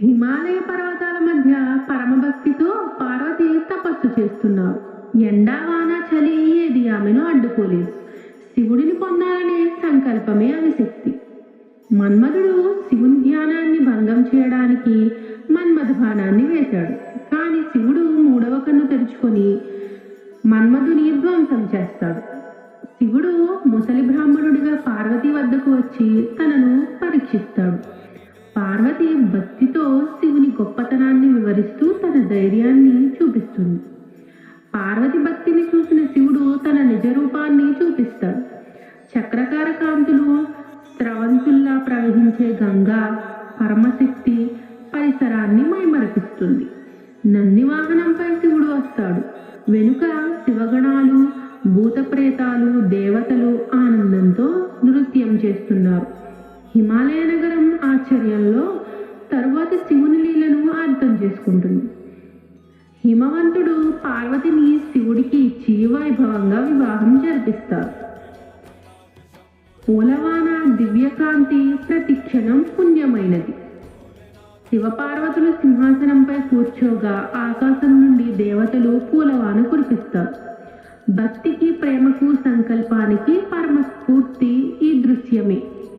హిమాలయ పర్వతాల మధ్య పరమభక్తితో పార్వతి తపస్సు చేస్తున్నారు. ఎండా వాన చలి ఏది ఆమెను అడ్డుకోలేదు. శివుడిని పొందాలనే సంకల్పమే ఆమె శక్తి. మన్మధుడు శివుని ధ్యానాన్ని భంగం చేయడానికి మన్మథ బాణాన్ని వేశాడు. కానీ శివుడు మూడవ కన్ను తెరుచుకొని మన్మధుని ధ్వంసం చేస్తాడు. శివుడు ముసలి బ్రాహ్మణుడిగా పార్వతి వద్దకు వచ్చి తనను పరీక్షిస్తాడు. పార్వతి భక్తితో శివుని గొప్పతనాన్ని వివరిస్తూ తన ధైర్యాన్ని చూపిస్తుంది. పార్వతి భక్తిని చూసిన శివుడు తన నిజ రూపాన్ని చూపిస్తాడు. చక్రకార కాంతులు, స్రవంతుల్లా ప్రవహించే గంగా పరమశక్తి పరిసరాన్ని మైమరపిస్తుంది. నంది వాహనంపై శివుడు వస్తాడు. వెనుక శివగణాలు, భూతప్రేతాలు, దేవతలు ఆనందంతో నృత్యం చేస్తున్నారు. హిమాలయ నగరం ఆశ్చర్యంలో తరువాత శివుని లీలను అర్థం చేసుకుంటుంది. హిమవంతుడు పార్వతిని శివుడికి ఇచ్చి వైభవంగా వివాహం జరిపిస్తారు. పూలవాన దివ్యకాంతి ప్రతిక్షణం పుణ్యమైనది. శివపార్వతులు సింహాసనంపై కూర్చోగా ఆకాశం నుండి దేవతలు పూలవాన కురిపిస్తారు. భక్తికి, ప్రేమకు, సంకల్పానికి పరమస్ఫూర్తి ఈ దృశ్యమే.